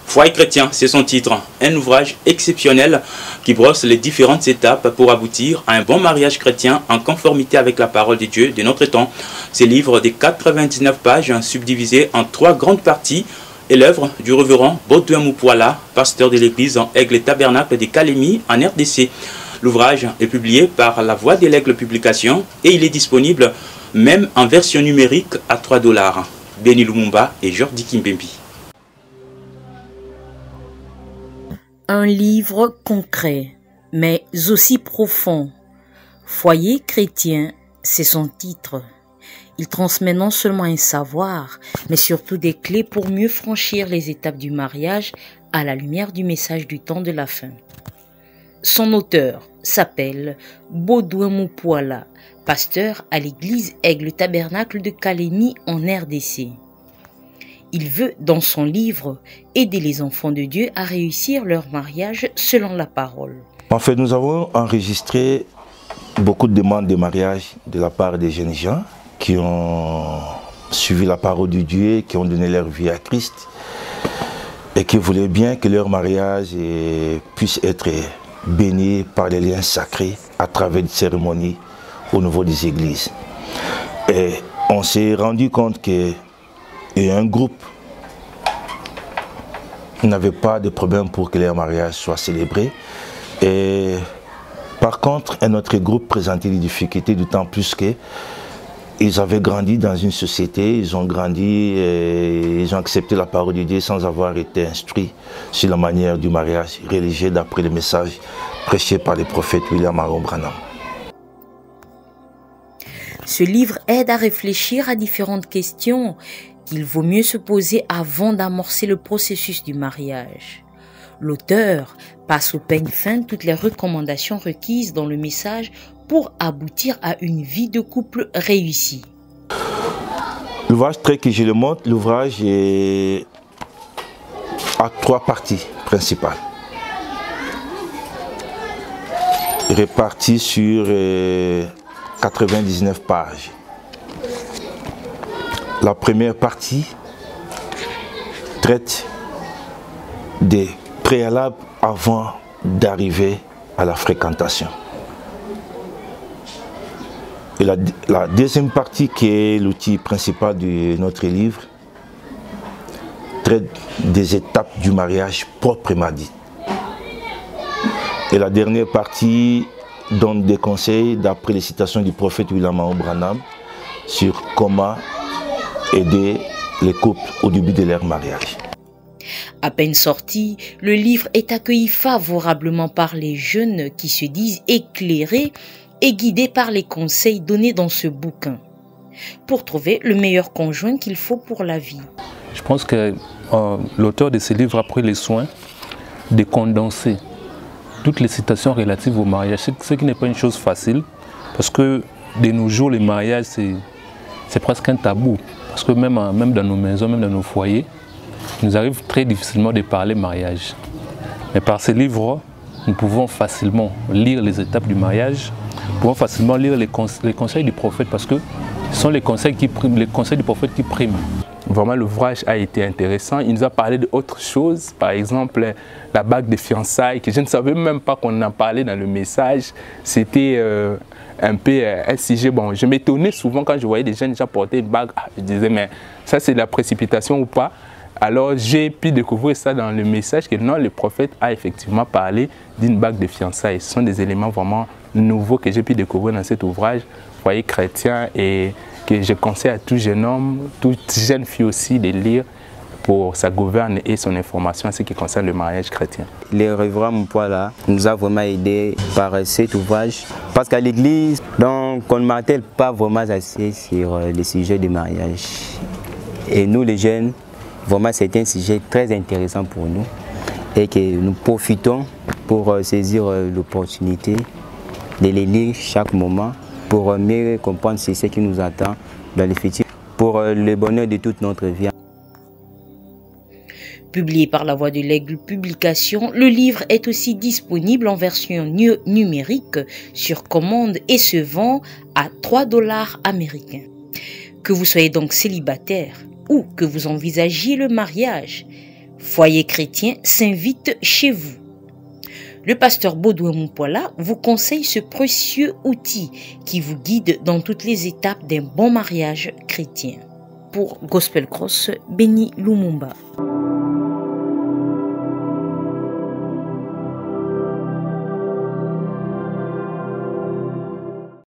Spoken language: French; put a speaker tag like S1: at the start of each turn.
S1: Foyer chrétien, c'est son titre. Un ouvrage exceptionnel qui brosse les différentes étapes pour aboutir à un bon mariage chrétien en conformité avec la parole de Dieu de notre temps. Ces livres de 99 pages subdivisés en 3 grandes parties est l'œuvre du révérend Baudouin Moupoala, pasteur de l'église en Aigle Tabernacle de Calémie en RDC. L'ouvrage est publié par La Voix de l'Aigle Publication et il est disponible même en version numérique à $3. Béni Lumumba et Jordi Kimbembi.
S2: Un livre concret, mais aussi profond. Foyer chrétien, c'est son titre. Il transmet non seulement un savoir, mais surtout des clés pour mieux franchir les étapes du mariage à la lumière du message du temps de la fin. Son auteur s'appelle Baudouin Moupoala, pasteur à l'église Aigle Tabernacle de Calémie en RDC. Il veut, dans son livre, aider les enfants de Dieu à réussir leur mariage selon la parole.
S3: En fait, nous avons enregistré beaucoup de demandes de mariage de la part des jeunes gens qui ont suivi la parole de Dieu, qui ont donné leur vie à Christ et qui voulaient bien que leur mariage puisse être béni par les liens sacrés à travers des cérémonies au niveau des églises. Et on s'est rendu compte que un groupe n'avait pas de problème pour que leur mariage soit célébré. Et par contre, un autre groupe présentait des difficultés, d'autant plus qu'ils avaient grandi dans une société, ils ont grandi et ils ont accepté la parole de Dieu sans avoir été instruits sur la manière du mariage religieux d'après le message prêché par le prophète William Aaron Branham.
S2: Ce livre aide à réfléchir à différentes questions qu'il vaut mieux se poser avant d'amorcer le processus du mariage. L'auteur passe au peigne fin toutes les recommandations requises dans le message pour aboutir à une vie de couple réussie.
S3: L'ouvrage tel que je le montre, l'ouvrage a 3 parties principales, réparties sur 99 pages. La première partie traite des préalables avant d'arriver à la fréquentation. Et la deuxième partie, qui est l'outil principal de notre livre, traite des étapes du mariage proprement dit. Et la dernière partie donne des conseils d'après les citations du prophète William Aaron Branham sur comment aider les couples au début de leur mariage.
S2: À peine sorti, le livre est accueilli favorablement par les jeunes qui se disent éclairés et guidés par les conseils donnés dans ce bouquin pour trouver le meilleur conjoint qu'il faut pour la vie.
S4: Je pense que l'auteur de ce livre a pris le soin de condenser toutes les citations relatives au mariage, ce qui n'est pas une chose facile parce que de nos jours, le mariage c'est presque un tabou. Parce que même dans nos maisons, même dans nos foyers, il nous arrive très difficilement de parler mariage. Mais par ce livre, nous pouvons facilement lire les étapes du mariage, nous pouvons facilement lire les conseils du prophète parce que ce sont les conseils du prophète qui priment. Vraiment, l'ouvrage a été intéressant. Il nous a parlé d'autres choses, par exemple la bague de fiançailles, que je ne savais même pas qu'on en parlait dans le message. C'était un peu un sujet. Bon, je m'étonnais souvent quand je voyais des jeunes déjà porter une bague. Je disais, mais ça c'est de la précipitation ou pas? Alors j'ai pu découvrir ça dans le message que non, le prophète a effectivement parlé d'une bague de fiançailles. Ce sont des éléments vraiment nouveaux que j'ai pu découvrir dans cet ouvrage, Foyer chrétien, et que je conseille à tout jeune homme, toute jeune fille aussi de lire pour sa gouverne et son information en ce qui concerne le mariage chrétien.
S5: Le révérend Moupoala nous a vraiment aidé par cet ouvrage parce qu'à l'église, on ne martèle pas vraiment assez sur le sujet du mariage. Et nous les jeunes, vraiment c'est un sujet très intéressant pour nous et que nous profitons pour saisir l'opportunité de les lire chaque moment pour mieux comprendre ce qui nous attend dans le futur, pour le bonheur de toute notre vie.
S2: Publié par La Voix de l'Aigle Publication, le livre est aussi disponible en version numérique sur commande et se vend à $3 américains. Que vous soyez donc célibataire ou que vous envisagiez le mariage, Foyer chrétien s'invite chez vous. Le pasteur Baudouin Moupola vous conseille ce précieux outil qui vous guide dans toutes les étapes d'un bon mariage chrétien. Pour Gospel Cross, Béni Lumumba.